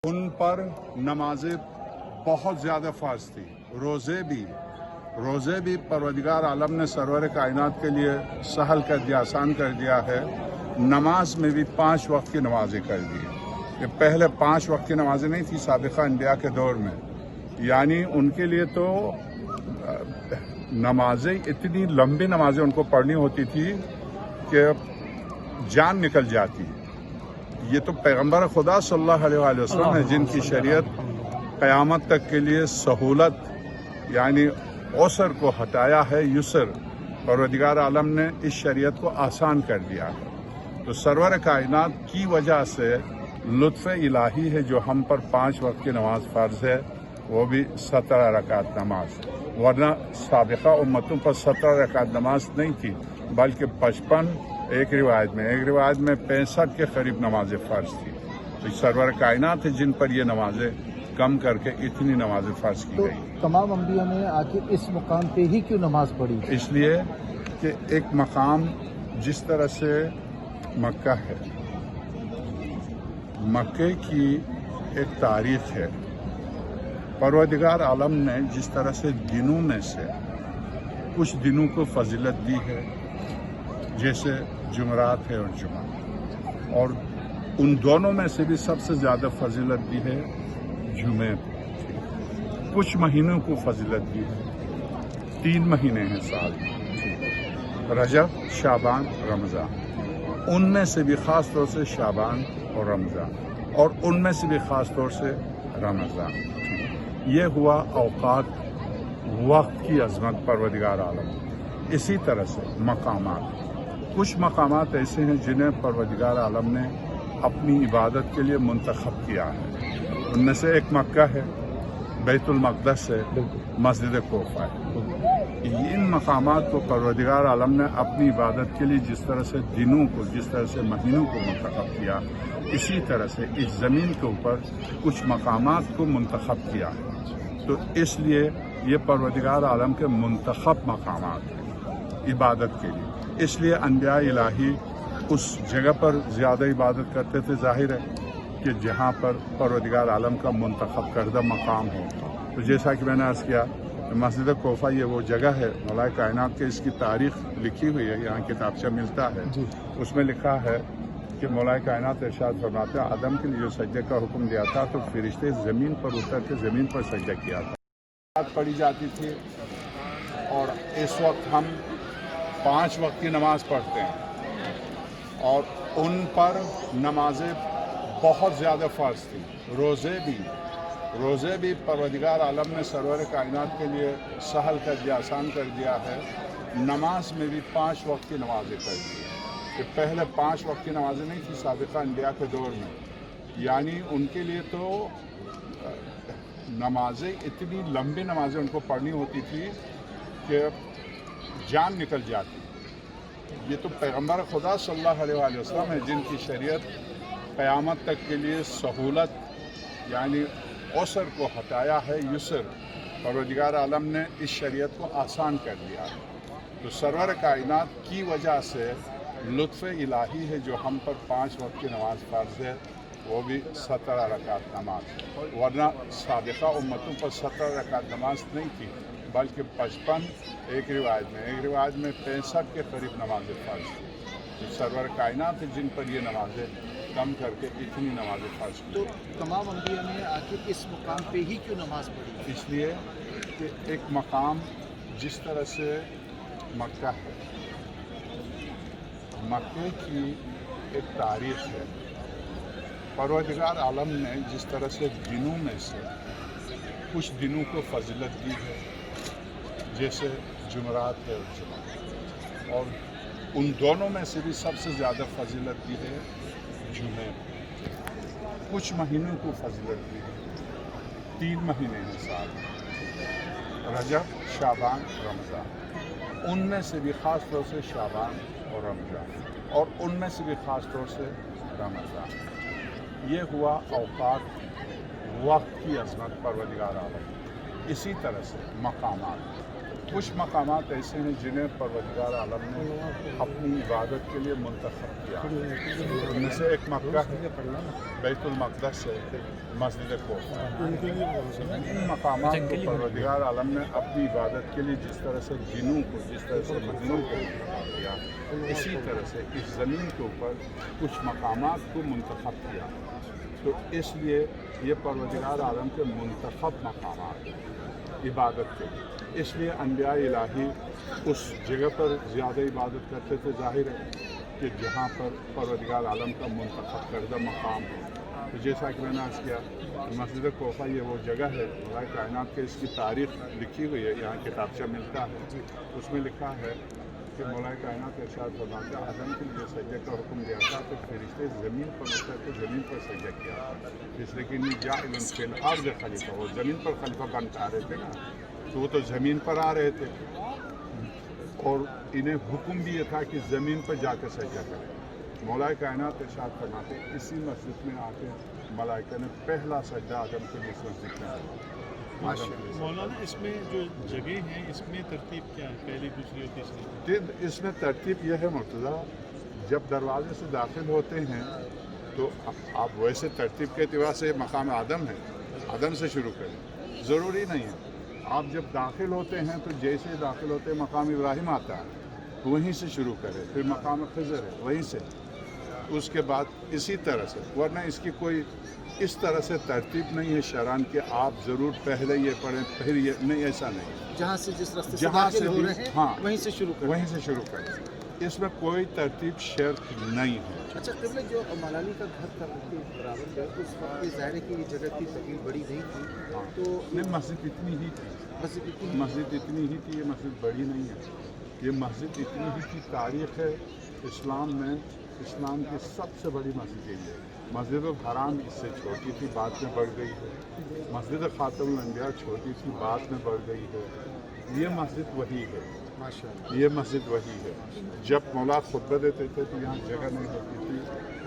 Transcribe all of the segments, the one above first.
ان پر نمازیں بہت زیادہ فرض تھی، روزے بھی پروردگار عالم نے سرور کائنات کے لیے سہل کر دیا، آسان کر دیا ہے۔ نماز میں بھی 5 وقت کی نمازیں کر دی۔ یہ پہلے 5 وقت کی نمازیں نہیں تھی سابقہ انبیاء کے دور میں، یعنی ان کے لیے تو نمازیں اتنی لمبی نمازیں ان کو پڑھنی ہوتی تھی کہ جان نکل جاتی۔ یہ تو پیغمبر خدا صلی اللہ علیہ وآلہ وسلم ہے جن کی شریعت قیامت تک کے لیے سہولت یعنی عسر کو ہٹایا ہے، یسر۔ پروردگار عالم نے اس شریعت کو آسان کر دیا ہے، تو سرور کائنات کی وجہ سے لطف الہی ہے جو ہم پر 5 وقت کی نماز فرض ہے، وہ بھی 17 رکعت نماز، ورنہ سابقہ امتوں پر 17 رکعت نماز نہیں تھی بلکہ 55 ایک روایت میں 65 کے قریب نمازیں فرض تھی۔ تو سرور کائنات ہے جن پر یہ نمازیں کم کر کے اتنی نمازیں فرض کی گئی۔ تمام انبیاء نے آخر اس مقام پہ ہی کیوں نماز پڑھی؟ اس لیے کہ ایک مقام جس طرح سے مکہ ہے، مکے کی ایک تاریخ ہے، پروردگار عالم نے جس طرح سے دنوں میں سے کچھ دنوں کو فضیلت دی ہے، جیسے جمعرات ہے اور جمعہ، اور ان دونوں میں سے بھی سب سے زیادہ فضیلت دی ہے جمعے کو۔ کچھ مہینوں کو فضیلت دی ہے، 3 مہینے ہیں سال میں، رجب، شعبان، رمضان، ان میں سے بھی خاص طور سے شعبان اور رمضان، اور ان میں سے بھی خاص طور سے رمضان۔ یہ ہوا اوقات وقت کی عظمت پروردگار عالم۔ اسی طرح سے مقامات، کچھ مقامات ایسے ہیں جنہیں پروردگار عالم نے اپنی عبادت کے لیے منتخب کیا ہے، ان میں سے ایک مکہ ہے، بیت المقدس ہے، مسجد کوفہ ہے۔ ان مقامات کو پروردگار عالم نے اپنی عبادت کے لیے جس طرح سے دنوں کو، جس طرح سے مہینوں کو منتخب کیا، اسی طرح سے اس زمین کے اوپر کچھ مقامات کو منتخب کیا ہے۔ تو اس لیے یہ پروردگار عالم کے منتخب مقامات ہیں عبادت کے لیے۔ اس لیے انبیاء الہی اس جگہ پر زیادہ عبادت کرتے تھے، ظاہر ہے کہ جہاں پر پروردگار عالم کا منتخب کردہ مقام ہو۔ تو جیسا کہ میں نے عرض کیا، مسجد کوفہ یہ وہ جگہ ہے، مولائے کائنات کے اس کی تاریخ لکھی ہوئی ہے، یہاں کتابچہ ملتا ہے، اس میں لکھا ہے کہ مولائے کائنات ارشاد فرماتے ہیں آدم کے لیے جو سجدے کا حکم دیا تھا تو فرشتے زمین پر اتر کے زمین پر سجدہ کیا تھا، پڑھی جاتی تھی، اور اس وقت ہم 5 وقت کی نماز پڑھتے ہیں، اور ان پر نمازیں بہت زیادہ فرض تھی۔ روزے بھی پروردگار عالم نے سرور کائنات کے لیے سہل کر دیا، آسان کر دیا ہے۔ نماز میں بھی 5 وقت کی نمازیں کر دی۔ یہ پہلے 5 وقت کی نمازیں نہیں تھی سابقہ انبیاء کے دور میں، یعنی ان کے لیے تو نمازیں اتنی لمبی نمازیں ان کو پڑھنی ہوتی تھی کہ جان نکل جاتی۔ یہ تو پیغمبر خدا صلی اللہ علیہ وآلہ وسلم ہے جن کی شریعت قیامت تک کے لیے سہولت یعنی عسر کو ہٹایا ہے، یسر۔ پروردگار عالم نے اس شریعت کو آسان کر دیا ہے، تو سرور کائنات کی وجہ سے لطف الہی ہے جو ہم پر 5 وقت کی نماز فرض ہے، وہ بھی 17 رکعت نماز، ورنہ سابقہ امتوں پر 17 رکعت نماز نہیں تھی بلکہ 55 ایک روایت میں 65 کے قریب نمازیں فرض تھی۔ تو سرور کائنات ہے جن پر یہ نمازیں کم کر کے اتنی نمازیں فرض کی۔ تو تمام انبیاء نے آخر اس مقام پہ ہی کیوں نماز پڑھی؟ اس لیے کہ ایک مقام جس طرح سے مکہ ہے، مکے کی ایک تاریخ ہے، پروردگار عالم نے جس طرح سے دنوں میں سے کچھ دنوں کو فضیلت دی ہے، جیسے جمعرات ہے اور جمعہ، اور ان دونوں میں سے بھی سب سے زیادہ فضیلت دی ہے جمعے کو۔ کچھ مہینوں کو فضیلت دی ہے، 3 مہینے ہیں سال میں، رجب، شعبان، رمضان، ان میں سے بھی خاص طور سے شعبان اور رمضان، اور ان میں سے بھی خاص طور سے رمضان۔ یہ ہوا اوقات وقت کی عظمت پروردگار عالم۔ اسی طرح سے مقامات، कुछ मकामात ऐसे हैं जिन्हें परवरदिगार आलम ने अपनी इबादत के लिए मुंतखब किया। उनमें से एक मक्का है, बैतुल मक़दस है, मस्जिद कोफा। इन मकामात को परवरदिगार आलम ने अपनी इबादत के लिए जिस तरह से जिनों को, जिस तरह से मजनूं को मुंतखब किया, इसी तरह से इस ज़मीन के ऊपर कुछ मकामात को मुंतखब किया। तो इसलिए ये परवरदिगार आलम के मुंतखब मकामात हैं इबादत के लिए। इसलिए अम्बिया इलाही उस जगह पर ज़्यादा इबादत करते थे। ज़ाहिर है कि जहाँ पर परवरदिगार आलम का मुंतखब करदा मकाम है। तो जैसा कि मैंने अर्ज़ किया, मस्जिद कोफा ये वो जगह है, मौला कायनात के इसकी तारीख़ लिखी हुई है, यहाँ किताबचा मिलता है, उसमें लिखा है कि मौला कायनात इरशाद फरमाते हैं, आदम के लिए सजदे का हुक्म दिया था तो फरिश्ते ज़मीन पर उतर के ज़मीन पर सजदा किया, इसलिए कि नहीं जाइलुन फिल अर्ज़ खलीफा, वो ज़मीन पर खलीफा बन आ रहे थे ना, तो वो तो ज़मीन पर आ रहे थे और इन्हें हुक्म भी ये था कि ज़मीन पर जाकर सजदा करें। मौला कायनात इरशाद फरमाते हैं, इसी मस्जिद में आके मलाइका ने पहला सजदा आदम के लिए इस मस्जिद में किया। मौलाना इसमें जो जगह हैं इसमें तरतीब क्या है, पहली दूसरी और तीसरी? इसमें तरतीब यह है मुर्तज़ा, जब दरवाजे से दाखिल होते हैं तो आप वैसे तरतीब के अतबार से मकाम आदम है, आदम से शुरू करें, ज़रूरी नहीं है। आप जब दाखिल होते हैं तो जैसे दाखिल होते हैं मकाम इब्राहिम आता है, वहीं से शुरू करें, फिर मकाम खिज़र है वहीं से, उसके बाद इसी तरह से, वरना इसकी कोई इस तरह से तरतीब नहीं है शरान कि आप ज़रूर पहले ये पढ़ें फिर ये, नहीं, ऐसा नहीं। जहाँ से जिस रास्ते से जहाँ दाखिल से हो भी, रहे हैं हाँ, वहीं से शुरू करें। वहीं से शुरू करें, इसमें कोई तरतीब शर्त नहीं है। अच्छा, क़िबला जो मलाली का घर था उसके बराबर है, उस वक्त ये ज़ाहिर है कि ये जगह की तकलीफ बड़ी नहीं थी, हाँ, तो नहीं, मस्जिद इतनी ही थी, मस्जिद इतनी ही थी, ये मस्जिद बड़ी नहीं है। ये मस्जिद इतनी ही की तारीख़ है इस्लाम में, इस्लाम की सबसे बड़ी मस्जिद यही है। मस्जिद हराम इससे छोटी थी, बाद में बढ़ गई है। मस्जिद खातमुल अंबिया छोटी थी, बाद में बढ़ गई है। ये मस्जिद वही है, माशाअल्लाह, ये मस्जिद वही है। जब मौला खुतबा देते थे तो यहाँ जगह नहीं होती थी,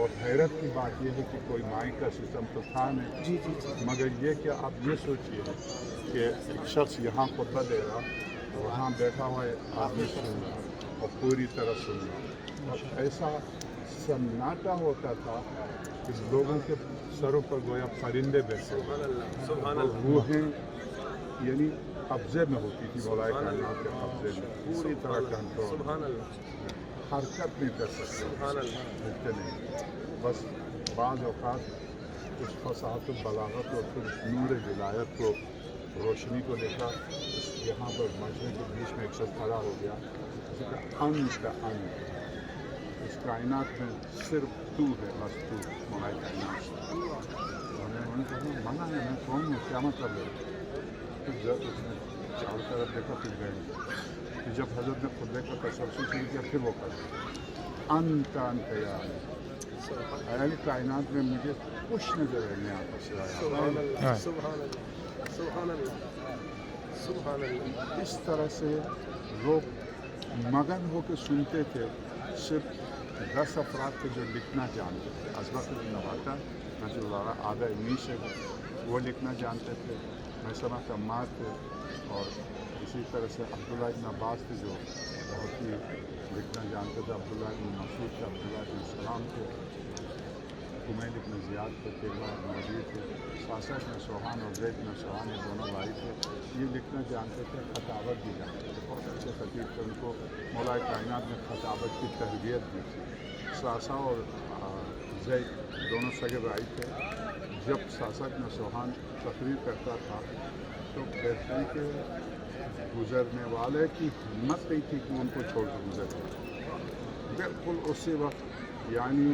और हैरत की बात यह है कि कोई माइक का सिस्टम तो था नहीं, जी जी जी, मगर ये कि आप ये सोचिए कि एक शख्स यहाँ खुतबा दे रहा, वहाँ बैठा हुआ आदमी सुन रहा और पूरी तरह सुन रहा, और ऐसा सन्नाटा होता था कि लोगों के सरों पर गोया परिंदे बैठे, और रूहें यानी कब्जे में होती थी, मौलाए कायनात के कब्जे में, पूरी तरह कंट्रोल, हरकत नहीं कर सकते, हिलते नहीं। बस बाज़ औक़ात उस फसाहत बलागत और फिर नूर विलायत को, रोशनी को देखा, यहाँ पर मजमे के बीच में एक शख्स खड़ा हो गया, उसका अंत इस कायनात में सिर्फ तू है, बस तू मौलाए कायनात। उन्होंने कहा मना है, मैं कौन हूँ, क्या मतलब है? फिर जब उसने चारों तरफ देखा फिर गए, फिर जब हज़रत ने खुद का तसल्सल शुरू किया, फिर वो कर अंत यार अहल कायनात में मुझे कुछ नजर नहीं आता सिवाय। इस तरह से लोग मगन होकर सुनते थे। सिर्फ 10 अफराद थे जो लिखना जानते थे। अज़बक़ नवाता नज़रुल्लाह आधा इन्हीं से वो लिखना जानते थे, मैसमा अम्मार थे, और इसी तरह से अब्दुल्ला इब्न अब्बास थे जो बहुत ही लिखना जानते थे, अब्दुल्ला इब्न मसूद थे, अब्दुल्ला इब्न सलाम थे, हुमैद इब्न ज़ियाद थे, तिलवा इब्न रबीअ थे, सासा इब्न सोहान और ज़ैद इब्न सोहान, ये दोनों भाई थे। ये लिखना जानते थे, खतावत भी जानते थे, बहुत अच्छे खतीब थे। उनको मौलाए कायनात में खतावत की तरबियत दी थी। सासा और ज़ैद दोनों सगे भाई थे। जब सासा इब्न सोहान तकरीर करता था तो कहते हैं कि गुज़रने वाले की हिम्मत नहीं थी कि उनको छोड़ कर गुजर गए। बिल्कुल उसी वक्त यानी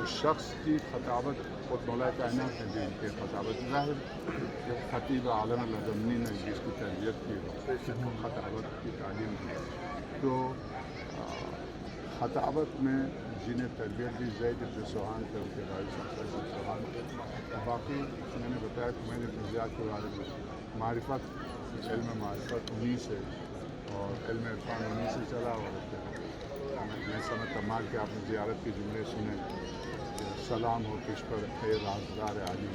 उस शख्स की खतावत और मौलाए कायनात ने भी उनके खतावत ज़ाहिर जब खतीब आलम लज़मनी ने जिसकी तरबियत की हो खतावत की तालीम दी, तो खतावत में जिन्हें तरबियत दी ज़ैद इब्न सोहान थे, उनके भाई सोहान थे। बाकी मैंने बताया कि मैंने ज़ियाद के बारे में मारिफत, इल्म मारिफत उन्हीं से और इल्म इरफान उन्हीं से चला। और मैं समझता मार के आपने ज़ियारत के जुमले सुने, सलाम हो तुझ पर ए राज़दार आली।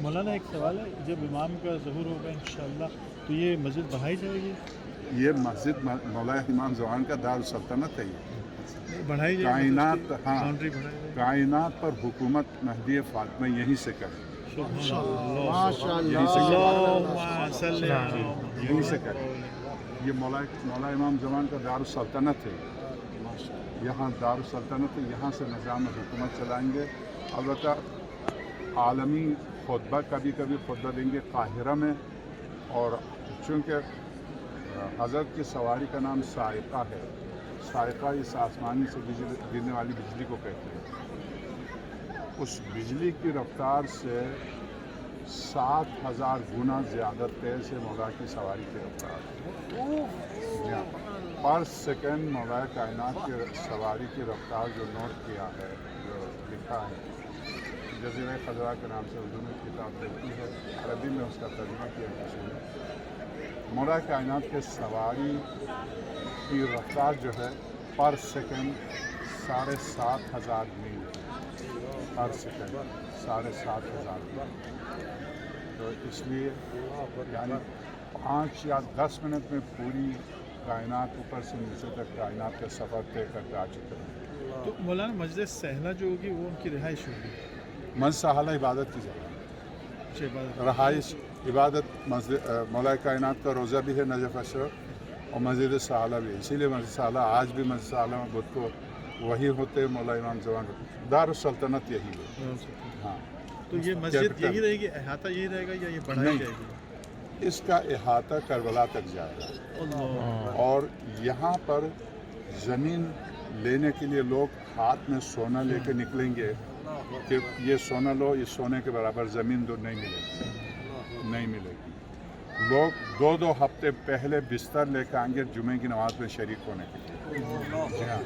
मौलाना एक सवाल है, जब इमाम का ज़हूर होगा इंशाअल्लाह तो ये मस्जिद बढ़ाई जाएगी? ये मस्जिद मौला इमाम जवान का दारुल सल्तनत है ये। बढ़ाई जाएगी कायनात, मतलब उसकी हाँ, बाउंड्री बढ़ाई जाएगी। कायनात पर हुकूमत महदी फातिमा यहीं से करे, माशाअल्लाह अल्लाहुम्मा सल्ली अला यहीं से करे। ये मौला इमाम जवान का दारुल सल्तनत है, यहाँ दारुल सल्तनत है, यहाँ से निज़ाम हुकूमत चलाएंगे। अलबत्ता आलमी खुतबा कभी कभी खुतबा देंगे काहिरा में, और चूँकि हज़रत की सवारी का नाम साइक़ा है, साइक़ा इस आसमानी से गिरने वाली बिजली को कहते हैं। उस बिजली की रफ्तार से 7,000 गुना ज़्यादा तेज़ है मौला की सवारी की रफ्तार। पर सेकंड मौला कायनात की सवारी की रफ्तार जो नोट किया है, जो लिखा है, जज़ीरा ख़ज़रा के नाम से उर्दू में किताब लिखी है, अरबी में उसका तर्जुमा किया किसी ने। मौला कायनात के सवारी की रफ्तार जो है पर सेकंड 7,500 मील पर सेकंड 7,500 मील। तो इसलिए यानी 5 या 10 मिनट में पूरी कायनात ऊपर से नीचे तक कायनात का सफ़र तय करके आ चुके हैं। तो मौलाना मस्जिद सहला जो होगी वो उनकी रिहाइश होगी? मस्जिद साहला इबादत की जगह, अच्छा, इबादत। रहाइश इबादत। मस्जिद मौला कायनात का रोज़ा भी है नजफ़ अशरफ, और मस्जिद साहला भी है। इसीलिए मस्जिद साहला आज भी मस्जिद साहला में बुत को वही होते हैं मौला इमाम जवान। दारुल सल्तनत यही है। हाँ, तो ये मस्जिद यही रहेगी, अहाता यही रहेगा या ये बढ़ाई नहीं। जाएगी? इसका अहाता करबला तक जाएगा, अल्लाह। और यहाँ पर ज़मीन लेने के लिए लोग हाथ में सोना लेके निकलेंगे कि ये सोना लो, इस सोने के बराबर ज़मीन तो नहीं मिलेगी, नहीं मिलेगी। लोग 2-2 हफ्ते पहले बिस्तर लेकर आएंगे जुमे की नमाज में शरीक होने के लिए। जी हाँ,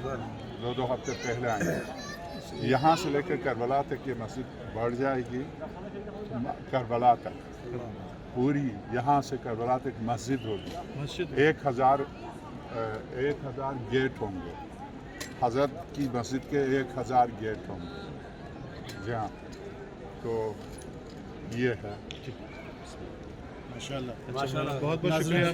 2-2 हफ्ते पहले आएंगे। यहाँ से लेकर करबला तक ये मस्जिद बढ़ जाएगी, करबला तक पूरी, यहाँ से करबला तक मस्जिद होगी। मस्जिद 1,000 गेट होंगे, हज़रत की मस्जिद के 1,000 गेट होंगे। जी हाँ, तो ये है। माशाल्लाह, बहुत बहुत शुक्रिया।